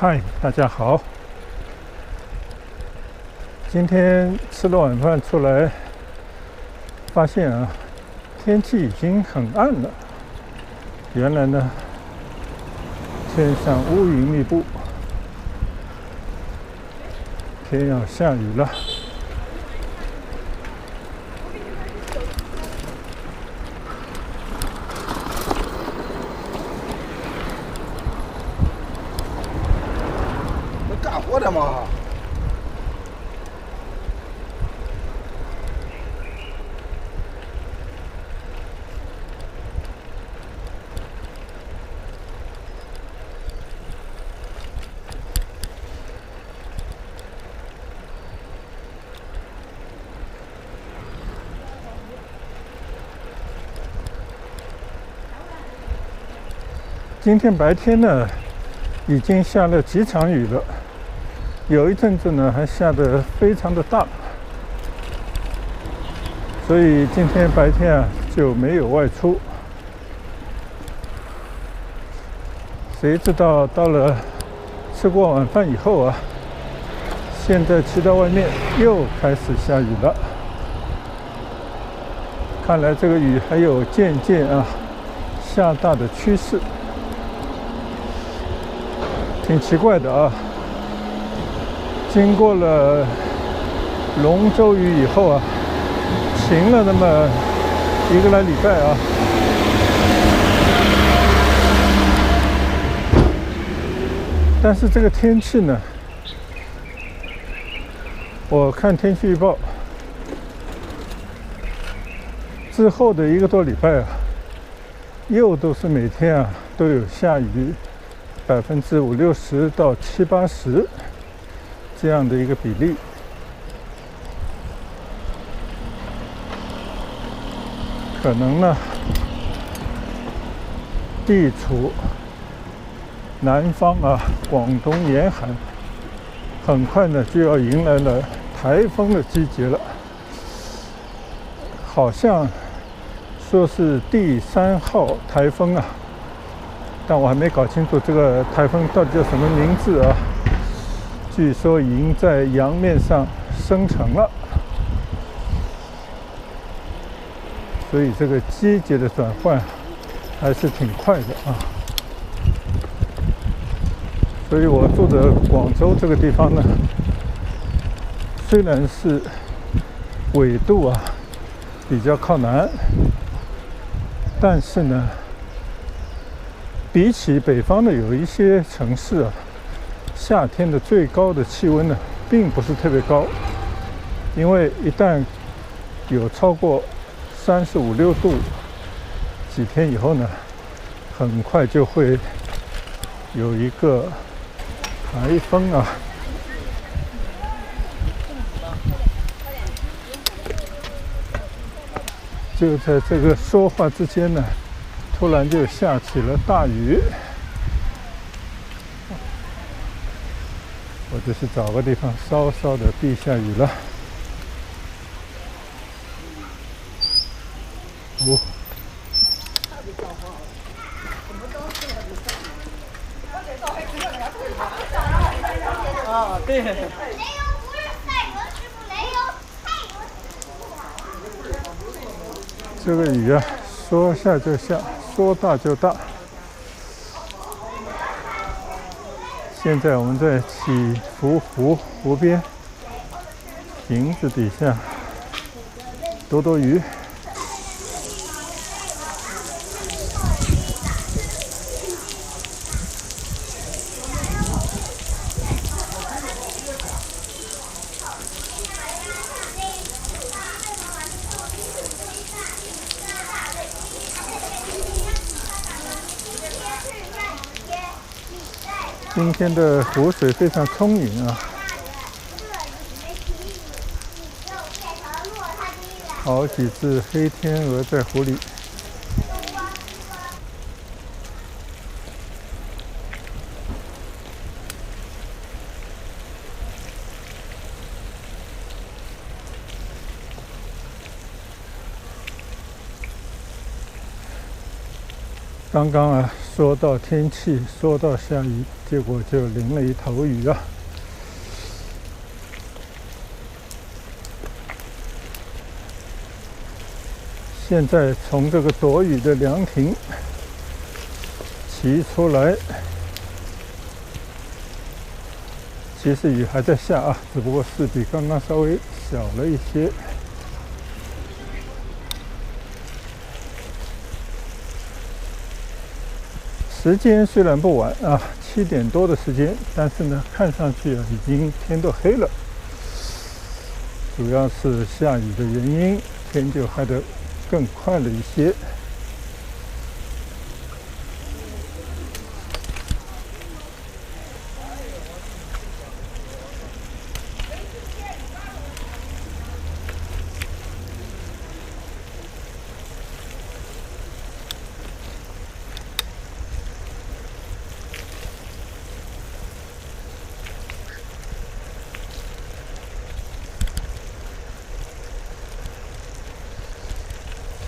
嗨，大家好。今天吃了晚饭出来，发现天气已经很暗了。原来呢，天上乌云密布，天要下雨了。干活的嘛。今天白天呢，已经下了几场雨了，有一阵子呢还下得非常的大，所以今天白天就没有外出。谁知道到了吃过晚饭以后现在骑到外面又开始下雨了。看来这个雨还有渐渐下大的趋势。挺奇怪的经过了龙舟雨以后晴了那么1个来礼拜但是这个天气呢，我看天气预报之后的1个多礼拜又都是每天都有下雨50%-60%到70-80%这样的一个比例。可能呢，地处南方广东沿海，很快呢就要迎来了台风的季节了。好像说是第3号台风但我还没搞清楚这个台风到底叫什么名字据说已经在洋面上生成了，所以这个季节的转换还是挺快的所以我住的广州这个地方呢，虽然是纬度比较靠南，但是呢，比起北方的有一些城市夏天的最高的气温呢，并不是特别高，因为一旦有超过35-36度，几天以后呢，很快就会有一个台风就在这个说话之间呢，突然就下起了大雨。我只是找个地方稍稍的避下雨了。对。这个雨说下就下，说大就大。现在我们在起伏湖边亭子底下躲雨。今天的湖水非常充盈好几只黑天鹅在湖里。刚刚说到天气，说到下雨，结果就淋了一头雨啊！现在从这个躲雨的凉亭骑出来，其实雨还在下啊，只不过是比刚刚稍微小了一些。时间虽然不晚啊，7点多的时间，但是呢，看上去啊，已经天都黑了。主要是下雨的原因，天就黑得更快了一些。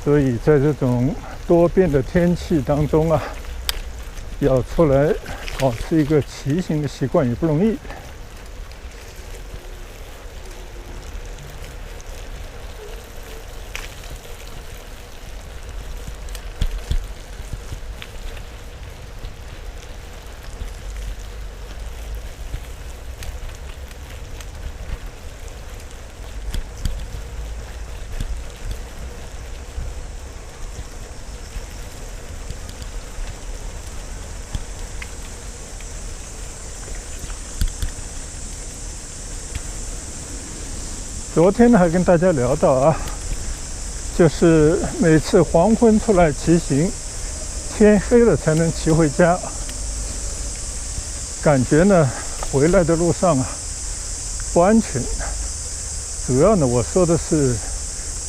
所以在这种多变的天气当中啊，要出来保持一个骑行的习惯也不容易。昨天呢还跟大家聊到啊，就是每次黄昏出来骑行，天黑了才能骑回家，感觉呢回来的路上啊不安全。主要呢我说的是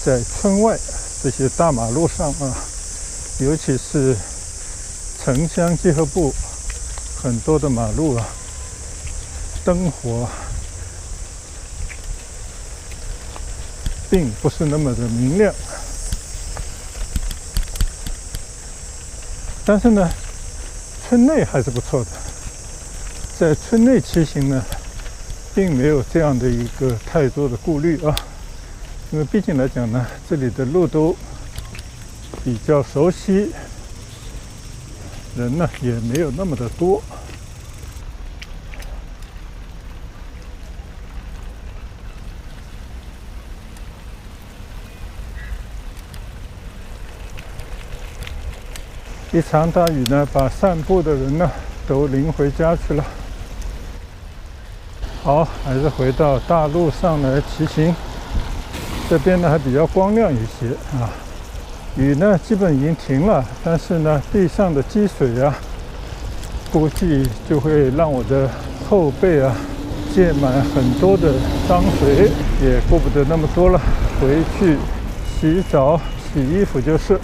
在村外这些大马路上啊，尤其是城乡结合部很多的马路啊，灯火并不是那么的明亮，但是呢，村内还是不错的。在村内骑行呢，并没有这样的一个太多的顾虑啊，因为毕竟来讲呢，这里的路都比较熟悉，人呢也没有那么的多。一场大雨呢，把散步的人呢都淋回家去了。好，还是回到大路上来骑行。这边呢还比较光亮一些啊。雨呢基本已经停了，但是呢地上的积水啊，估计就会让我的后背啊溅满很多的脏水，也顾不得那么多了，回去洗澡、洗衣服就是。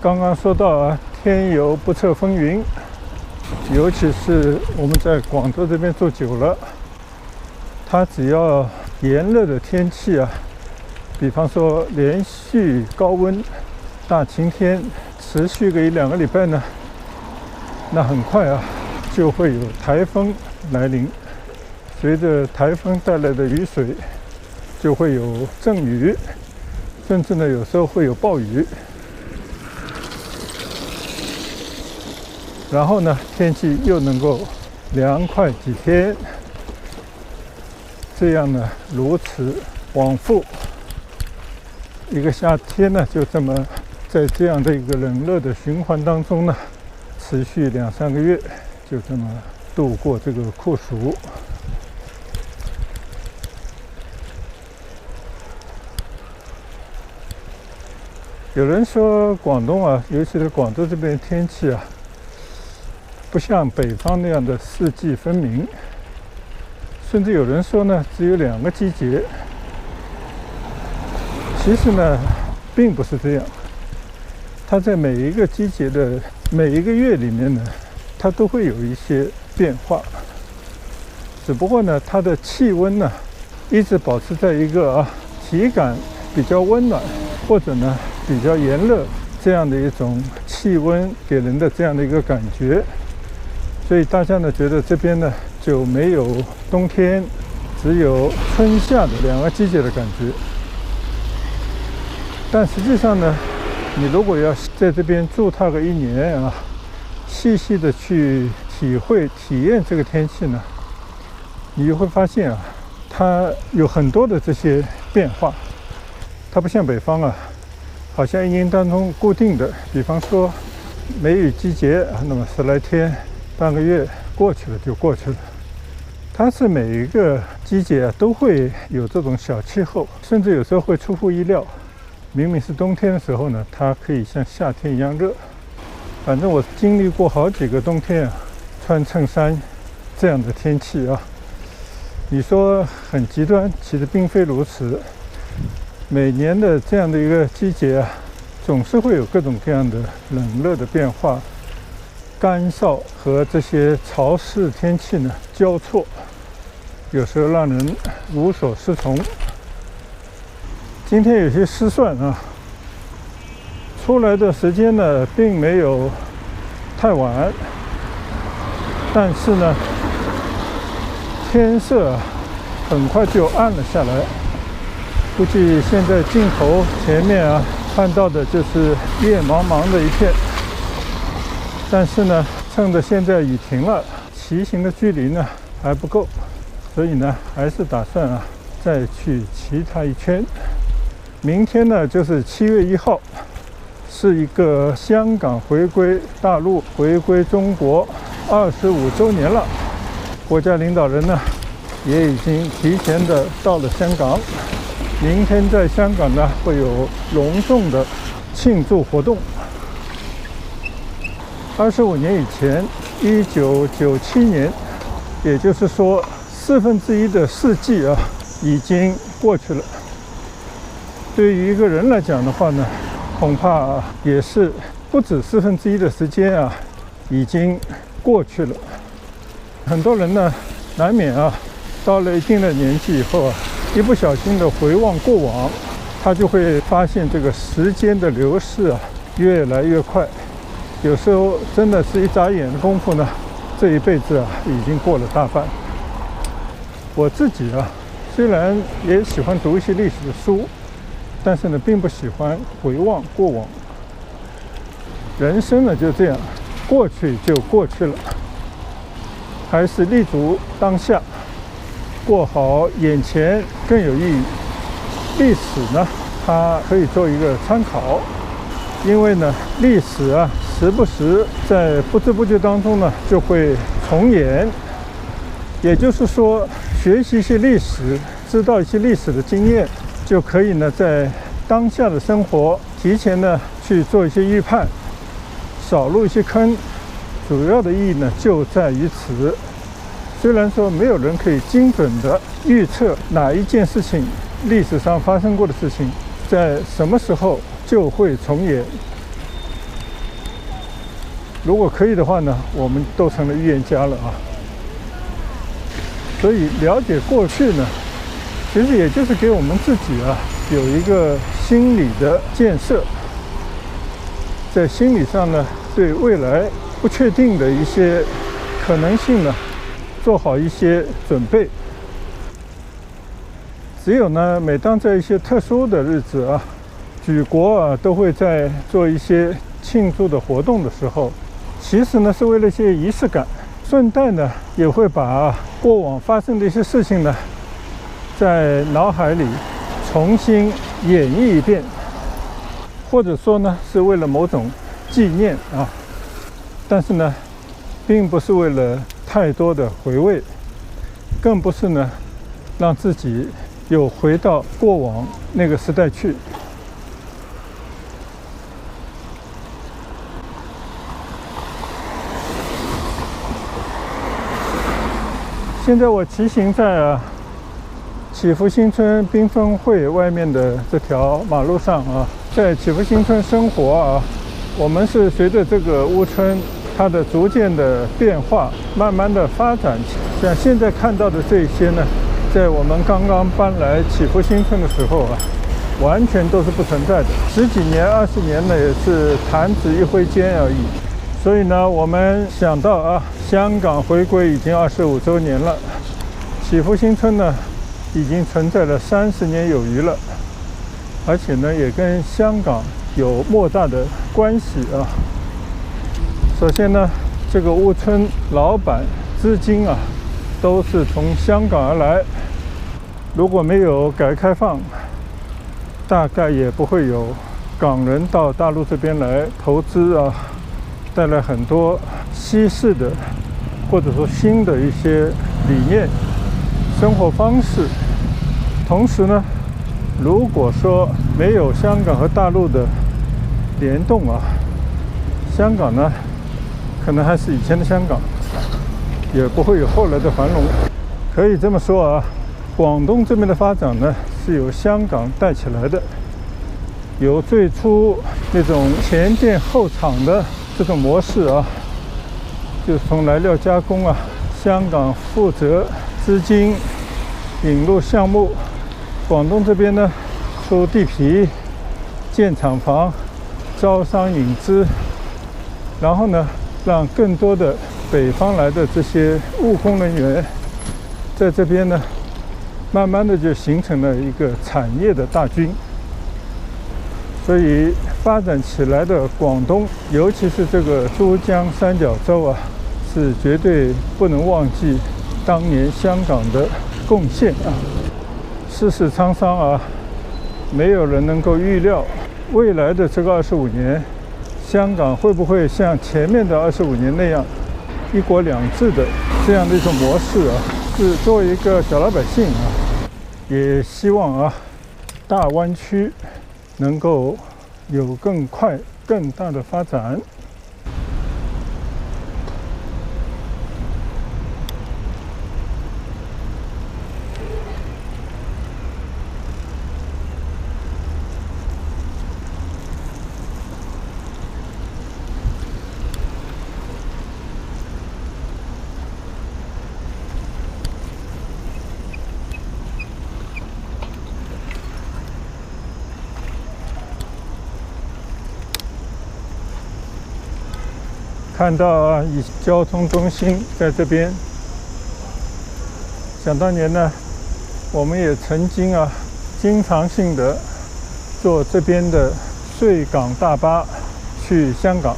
刚刚说到啊，天有不测风云，尤其是我们在广州这边住久了，它只要炎热的天气啊，比方说连续高温、大晴天，持续个1-2个礼拜呢，那很快啊就会有台风来临，随着台风带来的雨水，就会有阵雨，甚至呢有时候会有暴雨。然后呢，天气又能够凉快几天，这样呢，如此往复，一个夏天呢，就这么在这样的一个冷热的循环当中呢，持续2-3个月，就这么度过这个酷暑。有人说广东啊，尤其是广州这边天气啊，不像北方那样的四季分明，甚至有人说呢，只有2个季节。其实呢，并不是这样。它在每一个季节的每一个月里面呢，它都会有一些变化。只不过呢，它的气温呢，一直保持在一个体感比较温暖，或者呢比较炎热这样的一种气温给人的这样的一个感觉。所以大家呢觉得这边呢就没有冬天，只有春夏的2个季节的感觉。但实际上呢，你如果要在这边住它个1年啊，细细的去体验这个天气呢，你就会发现啊，它有很多的这些变化。它不像北方啊，好像1年当中固定的，比方说梅雨季节，那么10来天、半个月过去了就过去了。它是每一个季节啊都会有这种小气候，甚至有时候会出乎意料。明明是冬天的时候呢，它可以像夏天一样热。反正我经历过好几个冬天啊，穿衬衫这样的天气啊。你说很极端，其实并非如此。每年的这样的一个季节啊，总是会有各种各样的冷热的变化，干燥和这些潮湿天气呢交错，有时候让人无所适从。今天有些失算啊，出来的时间呢并没有太晚，但是呢天色很快就暗了下来。估计现在镜头前面啊看到的就是夜茫茫的一片。但是呢，趁着现在雨停了，骑行的距离呢还不够，所以呢还是打算再去骑它一圈。明天呢就是7月1号，是一个香港回归大陆、回归中国25周年了。国家领导人呢也已经提前的到了香港，明天在香港呢会有隆重的庆祝活动。25年以前，1997年，也就是说1/4的世纪啊已经过去了。对于一个人来讲的话呢，恐怕也是不止1/4的时间啊已经过去了。很多人呢难免到了一定的年纪以后啊，一不小心的回望过往，他就会发现这个时间的流逝啊越来越快。有时候真的是一眨眼的功夫呢，这一辈子已经过了大半。我自己虽然也喜欢读一些历史的书，但是呢并不喜欢回望过往。人生呢就这样，过去就过去了，还是立足当下，过好眼前更有意义。历史呢它可以做一个参考，因为呢历史时不时在不知不觉当中呢就会重演。也就是说，学习一些历史，知道一些历史的经验，就可以呢在当下的生活提前呢去做一些预判，少入一些坑。主要的意义呢就在于此。虽然说没有人可以精准的预测哪一件事情，历史上发生过的事情在什么时候就会重演。如果可以的话呢，我们都成了预言家了所以了解过去呢，其实也就是给我们自己有一个心理的建设，在心理上呢对未来不确定的一些可能性呢做好一些准备。只有呢每当在一些特殊的日子举国都会在做一些庆祝的活动的时候，其实呢是为了一些仪式感，顺带呢也会把过往发生的一些事情呢在脑海里重新演绎一遍，或者说呢是为了某种纪念但是呢并不是为了太多的回味，更不是呢让自己又回到过往那个时代去。现在我骑行在祈福新村缤纷汇外面的这条马路上在祈福新村生活我们是随着这个屋村它的逐渐的变化，慢慢的发展。像现在看到的这些呢，在我们刚刚搬来祈福新村的时候完全都是不存在的。10几年、20年呢，也是弹指一挥间而已。所以呢，我们想到香港回归已经25周年了，祈福新村呢已经存在了30年有余了，而且呢也跟香港有莫大的关系首先呢，这个屋村老板资金都是从香港而来，如果没有改革开放，大概也不会有港人到大陆这边来投资带来很多西式的或者说新的一些理念、生活方式。同时呢，如果说没有香港和大陆的联动香港呢可能还是以前的香港，也不会有后来的繁荣。可以这么说广东这边的发展呢是由香港带起来的，由最初那种前店后厂的这种模式就是从来料加工香港负责资金引入项目，广东这边呢出地皮、建厂房、招商引资，然后呢让更多的北方来的这些务工人员在这边呢慢慢的就形成了一个产业的大军。所以发展起来的广东，尤其是这个珠江三角洲是绝对不能忘记当年香港的贡献世事沧桑没有人能够预料未来的这个25年，香港会不会像前面的25年那样一国两制的这样的一种模式是作为一个小老百姓也希望大湾区能够有更快、更大的发展。看到以交通中心在这边，想当年呢，我们也曾经经常性的坐这边的穗港大巴去香港。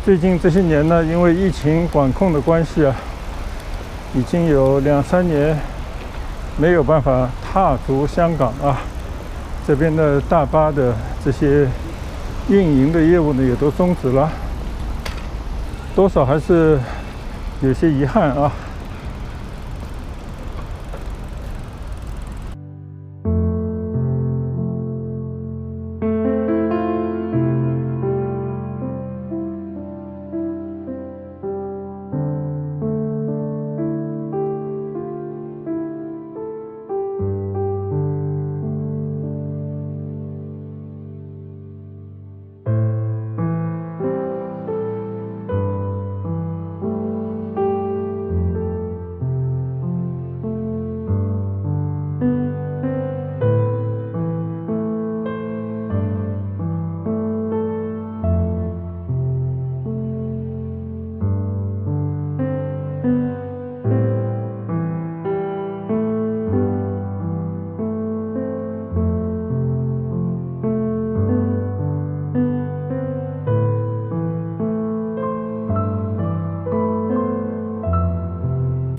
最近这些年呢，因为疫情管控的关系已经有2、3年没有办法踏足香港这边的大巴的这些运营的业务呢，也都终止了。多少还是有些遗憾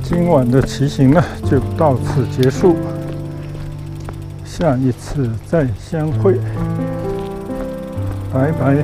今晚的骑行呢，就到此结束，下一次再相会，拜拜。